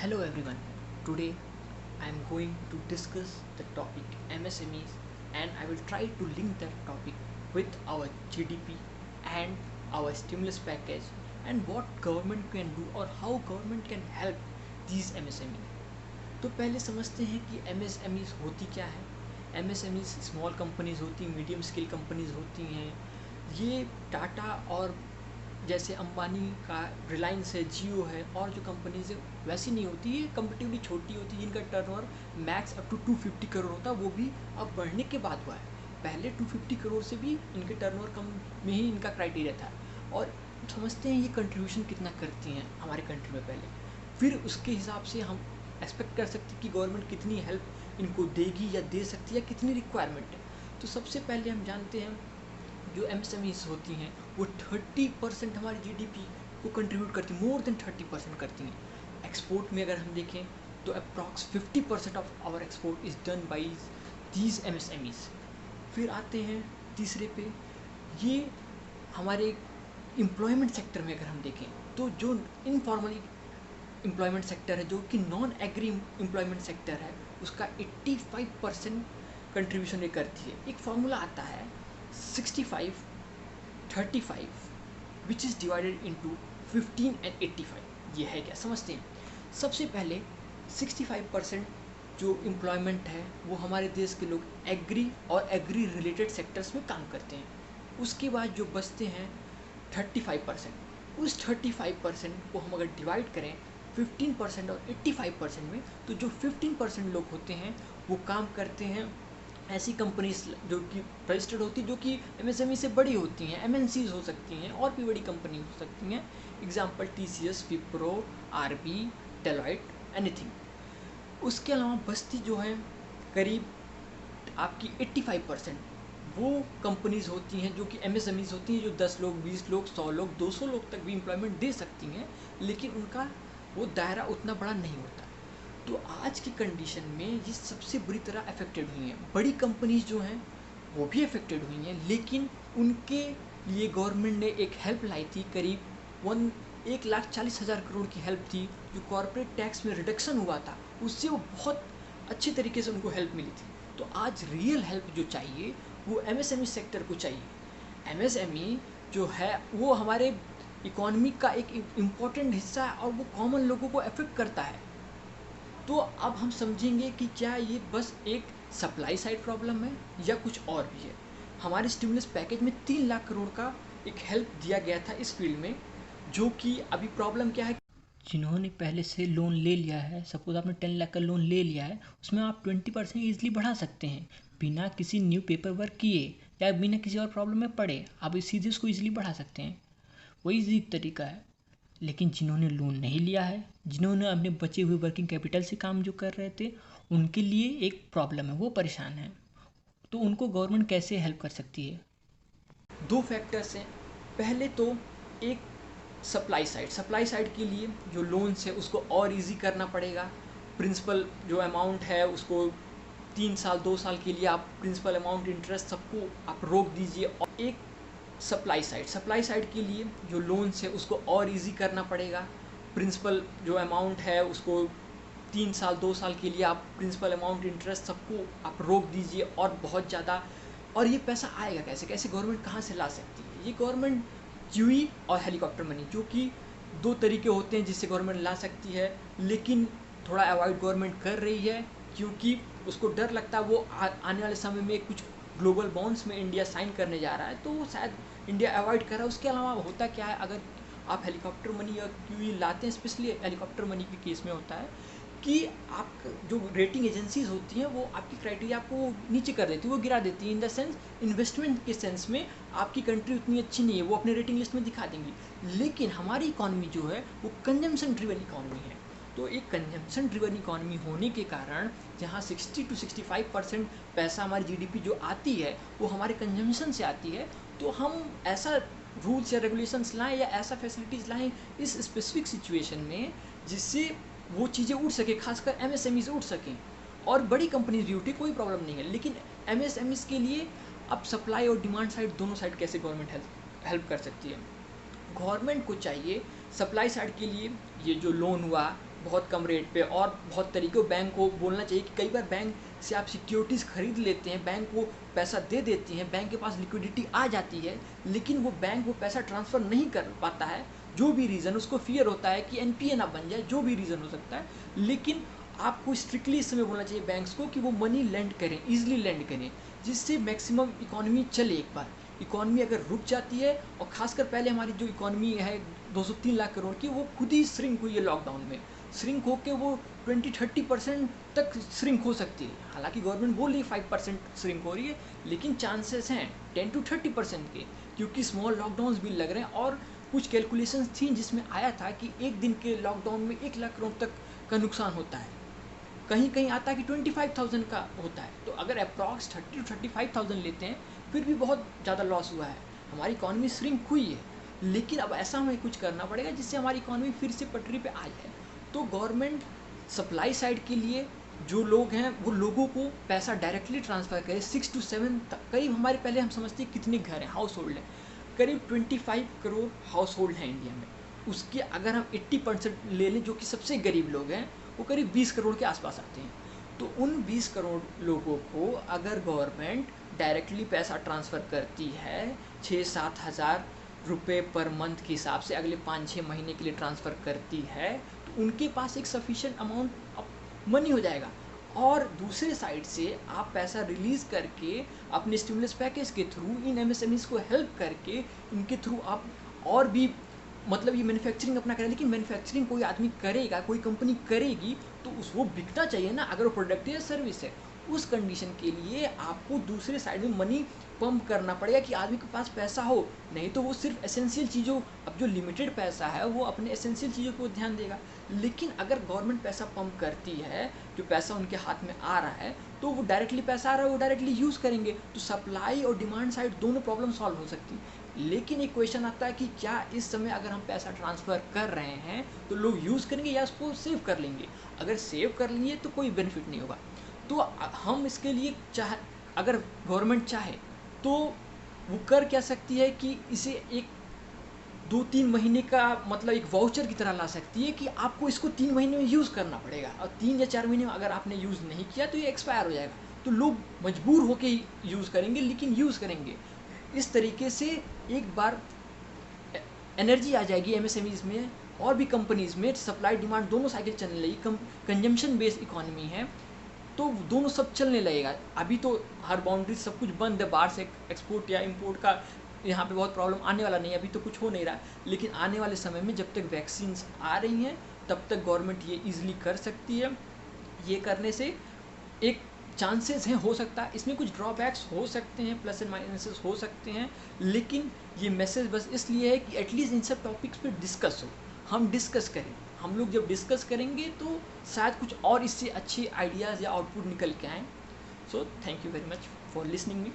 Hello everyone. Today I am going to discuss the topic MSMEs and I will try to link that topic with our GDP and our stimulus package and what government can do or how government can help these MSME. तो पहले समझते हैं कि MSMEs होती क्या है। MSMEs small companies होती हैं, मीडियम स्केल कंपनीज होती हैं। ये टाटा और जैसे अंबानी का रिलायंस है, जियो है और जो कंपनीज है वैसी नहीं होती, ये कंपेटिवली छोटी होती है जिनका turnover max up to 250 crore होता है। वो भी अब बढ़ने के बाद हुआ है, पहले 250 करोड़ से भी इनके टर्नओवर कम में ही इनका क्राइटेरिया था। और समझते हैं ये कंट्रीब्यूशन कितना करती हैं हमारे कंट्री में पहले, फिर उसके हिसाब से हम एक्सपेक्ट कर सकते हैं कि गवर्नमेंट कितनी हेल्प इनको देगी या दे सकती है या कितनी रिक्वायरमेंट है। तो सबसे पहले हम जानते हैं जो एमएसएमईज होती हैं वो 30% हमारी जीडीपी को कंट्रीब्यूट करती हैं, मोर देन 30% करती हैं। एक्सपोर्ट में अगर हम देखें तो approx 50% of our export is done by these MSMEs. फिर आते हैं तीसरे पे, ये हमारे एम्प्लॉयमेंट सेक्टर में अगर हम देखें तो जो इनफॉर्मल एम्प्लॉयमेंट सेक्टर है, जो कि नॉन एग्री एम्प्लॉयमेंट सेक्टर है, उसका 85% कंट्रीब्यूशन ये करती है। एक फार्मूला आता है 65-35 which is divided into 15 and 85। ये है क्या, समझते हैं। सबसे पहले 65% जो एम्प्लॉयमेंट है वो हमारे देश के लोग एग्री और एग्री रिलेटेड सेक्टर्स में काम करते हैं। उसके बाद जो बचते हैं 35%, उस 35% को हम अगर डिवाइड करें 15% और 85% में, तो जो 15% लोग होते हैं वो काम करते हैं ऐसी कंपनीज जो कि रजिस्टर्ड होती, जो कि एमएसएमई से बड़ी होती हैं, एमएनसीज हो सकती हैं और भी बड़ी कंपनी हो सकती हैं। एग्जांपल टीसीएस, विप्रो, आरबी, डेलॉयट, एनीथिंग। उसके अलावा बस्ती जो है करीब आपकी 85% वो कंपनीज होती हैं जो कि एमएसएमईज होती हैं, जो 10 लोग, 20 लोग, 100 लोग, 200 लोग तक भी एम्प्लॉयमेंट दे सकती हैं, लेकिन उनका वो दायरा उतना बड़ा नहीं होता। तो आज की कंडीशन में ये सबसे बुरी तरह अफेक्टेड हुई हैं। बड़ी कंपनीज जो हैं वो भी अफेक्टेड हुई हैं, लेकिन उनके लिए गवर्नमेंट ने एक हेल्प लाई थी, करीब 1,40,000 करोड़ की हेल्प थी, जो कॉर्पोरेट टैक्स में रिडक्शन हुआ था, उससे वो बहुत अच्छे तरीके से उनको हेल्प मिली थी। तो आज रियल हेल्प जो चाहिए वो एमएसएमई सेक्टर को चाहिए। एमएसएमई जो है वो हमारे इकोनॉमी का एक इम्पॉर्टेंट हिस्सा है और वो कॉमन लोगों को अफेक्ट करता है। तो अब हम समझेंगे कि क्या ये बस एक सप्लाई साइड प्रॉब्लम है या कुछ और भी है। हमारे स्टिमुलस पैकेज में 3 लाख करोड़ का एक हेल्प दिया गया था इस फील्ड में, जो कि अभी प्रॉब्लम क्या है, जिन्होंने पहले से लोन ले लिया है, सपोज आपने 10 लाख का लोन ले लिया है, उसमें आप 20% ईजिली बढ़ा सकते हैं बिना किसी न्यू पेपर वर्क किए या बिना किसी और प्रॉब्लम में पड़े। आप सीधे उसको ईजिली बढ़ा सकते हैं, वही इजी तरीका है। लेकिन जिन्होंने लोन नहीं लिया है, जिन्होंने अपने बचे हुए वर्किंग कैपिटल से काम जो कर रहे थे, उनके लिए एक प्रॉब्लम है, वो परेशान हैं। तो उनको गवर्नमेंट कैसे हेल्प कर सकती है? दो फैक्टर्स हैं। पहले तो एक सप्लाई साइड के लिए जो लोन्स है उसको और इजी करना पड़ेगा। प्रिंसिपल जो अमाउंट है उसको 3 साल 2 साल के लिए आप प्रिंसिपल अमाउंट, इंटरेस्ट सबको आप रोक दीजिए। और एक सप्लाई साइड के लिए जो लोन्स है उसको और इजी करना पड़ेगा। प्रिंसिपल जो अमाउंट है उसको 3 साल 2 साल के लिए आप प्रिंसिपल अमाउंट, इंटरेस्ट सबको आप रोक दीजिए और बहुत ज़्यादा। और ये पैसा आएगा कैसे, कैसे गवर्नमेंट कहाँ से ला सकती है? ये गवर्नमेंट क्यूई और हेलीकॉप्टर मनी, जो कि दो तरीके होते हैं जिससे गवर्नमेंट ला सकती है, लेकिन थोड़ा अवॉइड गवर्नमेंट कर रही है क्योंकि उसको डर लगता है वो आने वाले समय में कुछ ग्लोबल बॉन्ड्स में इंडिया साइन करने जा रहा है, तो वो शायद इंडिया अवॉइड कर रहा है। उसके अलावा होता क्या है, अगर आप हेलीकॉप्टर मनी या क्यूई लाते हैं, स्पेशली हेलीकॉप्टर मनी के केस में होता है कि आप जो रेटिंग एजेंसीज होती हैं वो आपकी क्राइटेरिया आपको नीचे कर देती है, वो गिरा देती है। इन द सेंस इन्वेस्टमेंट के सेंस में आपकी कंट्री उतनी अच्छी नहीं है, वो अपने रेटिंग लिस्ट में दिखा देंगी। लेकिन हमारी इकॉनमी जो है वो कंजम्पशन ड्रिवन इकॉनमी है। तो एक कंजम्पशन ड्रिवन इकॉनमी होने के कारण जहाँ 60-65% पैसा हमारी जीडीपी जो आती है वो हमारे कंजम्पशन से आती है, तो हम ऐसा रूल्स या रेगुलेशंस लाएं या ऐसा फैसिलिटीज़ लाएं इस स्पेसिफिक सिचुएशन में जिससे वो चीज़ें उठ सके, खासकर एमएसएमई से उठ सकें। और बड़ी कंपनीज भी उठे, कोई प्रॉब्लम नहीं है, लेकिन एमएसएमईज के लिए अब सप्लाई और डिमांड साइड दोनों साइड कैसे गवर्नमेंट हेल्प कर सकती है? गवर्नमेंट को चाहिए सप्लाई साइड के लिए ये जो लोन हुआ बहुत कम रेट पे और बहुत तरीक़ों बैंक को बोलना चाहिए कि कई बार बैंक से आप सिक्योरिटीज़ खरीद लेते हैं, बैंक को पैसा दे देती हैं, बैंक के पास लिक्विडिटी आ जाती है, लेकिन वो बैंक वो पैसा ट्रांसफ़र नहीं कर पाता है, जो भी रीज़न, उसको फ़ियर होता है कि एनपीए ना बन जाए, जो भी रीज़न हो सकता है। लेकिन आपको स्ट्रिक्टली इस समय बोलना चाहिए बैंक्स को कि वो मनी लेंड करें, ईजिली लेंड करें, जिससे मैक्सिमम इकॉनमी चले। एक बार इकॉनमी अगर रुक जाती है, और खासकर पहले हमारी जो इकॉनमी है 203 लाख करोड़ की, वो खुद ही श्रिंक हुई है लॉकडाउन में, श्रिंक होकर वो 20-30% तक श्रिंक हो सकती है। हालांकि गवर्नमेंट बोल रही है 5% श्रिंक हो रही है, लेकिन चांसेस हैं 10-30% के, क्योंकि स्मॉल लॉकडाउन भी लग रहे हैं। और कुछ कैलकुलेशंस थी जिसमें आया था कि एक दिन के लॉकडाउन में 1 लाख करोड़ तक का नुकसान होता है, कहीं कहीं आता है कि 25,000 का होता है। तो अगर अप्रॉक्स 30-35,000 लेते हैं, फिर भी बहुत ज़्यादा लॉस हुआ है, हमारी इकॉनमी श्रिंक हुई है। लेकिन अब ऐसा हमें कुछ करना पड़ेगा जिससे हमारी इकॉनमी फिर से पटरी पे आ जाए। तो गवर्नमेंट सप्लाई साइड के लिए जो लोग हैं वो लोगों को पैसा डायरेक्टली ट्रांसफ़र करे। 6 to 7 करीब हमारे, पहले हम समझते हैं कितने घर हैं, हाउस होल्ड हैं, करीब 25 करोड़ हाउस होल्ड हैं इंडिया में। उसके अगर हम 80% ले लें, जो कि सबसे गरीब लोग हैं, वो करीब 20 करोड़ के आसपास आते हैं। तो उन 20 करोड़ लोगों को अगर गवर्नमेंट डायरेक्टली पैसा ट्रांसफ़र करती है 6-7 हज़ार रुपये पर मंथ के हिसाब से, अगले 5-6 महीने के लिए ट्रांसफ़र करती है, तो उनके पास एक सफिशिएंट अमाउंट मनी हो जाएगा। और दूसरे साइड से आप पैसा रिलीज़ करके अपने स्टिमुलस पैकेज के थ्रू इन एमएसएमईज़ को हेल्प करके, इनके थ्रू आप और भी, मतलब ये मैन्युफैक्चरिंग अपना करें। लेकिन मैन्युफैक्चरिंग कोई आदमी करेगा, कोई कंपनी करेगी, तो उस वो बिकना चाहिए ना, अगर वो प्रोडक्ट या सर्विस है। उस कंडीशन के लिए आपको दूसरे साइड में मनी पंप करना पड़ेगा कि आदमी के पास पैसा हो, नहीं तो वो सिर्फ एसेंशियल चीज़ों, अब जो लिमिटेड पैसा है वो अपने एसेंशियल चीज़ों को ध्यान देगा। लेकिन अगर गवर्नमेंट पैसा पंप करती है, जो पैसा उनके हाथ में आ रहा है, तो वो डायरेक्टली पैसा आ रहा है, वो डायरेक्टली यूज़ करेंगे, तो सप्लाई और डिमांड साइड दोनों प्रॉब्लम सॉल्व हो सकती है। लेकिन एक क्वेश्चन आता है कि क्या इस समय अगर हम पैसा ट्रांसफ़र कर रहे हैं तो लोग यूज़ करेंगे या उसको सेव कर लेंगे? अगर सेव कर लेंगे तो कोई बेनिफिट नहीं होगा। तो हम इसके लिए अगर गवर्नमेंट चाहे तो वो कर क्या सकती है कि इसे एक 2-3 महीने का, मतलब एक वाउचर की तरह ला सकती है कि आपको इसको 3 महीने में यूज़ करना पड़ेगा, और 3 या 4 महीने में अगर आपने यूज़ नहीं किया तो ये एक्सपायर हो जाएगा। तो लोग मजबूर होकर ही यूज़ करेंगे, लेकिन यूज़ करेंगे। इस तरीके से एक बार एनर्जी आ जाएगी एमएसएमईज़ में और भी कंपनीज़ में, सप्लाई डिमांड दोनों साइकिल चलने लगी, कंजम्पशन बेस्ड इकॉनमी है, तो दोनों सब चलने लगेगा। अभी तो हर बाउंड्री सब कुछ बंद है, बाहर से एक्सपोर्ट या इंपोर्ट का यहाँ पे बहुत प्रॉब्लम आने वाला नहीं है, अभी तो कुछ हो नहीं रहा। लेकिन आने वाले समय में जब तक वैक्सीन्स आ रही हैं, तब तक गवर्नमेंट ये ईजिली कर सकती है। ये करने से एक चांसेस हैं, हो सकता है इसमें कुछ ड्रॉबैक्स हो सकते हैं, प्लस एंड माइनसेस हो सकते हैं, लेकिन ये मैसेज बस इसलिए है कि एटलीस्ट इन सब टॉपिक्स पे डिस्कस हो, हम डिस्कस करें। हम लोग जब डिस्कस करेंगे तो शायद कुछ और इससे अच्छे आइडियाज़ या आउटपुट निकल के आएँ। So thank you very much for listening me.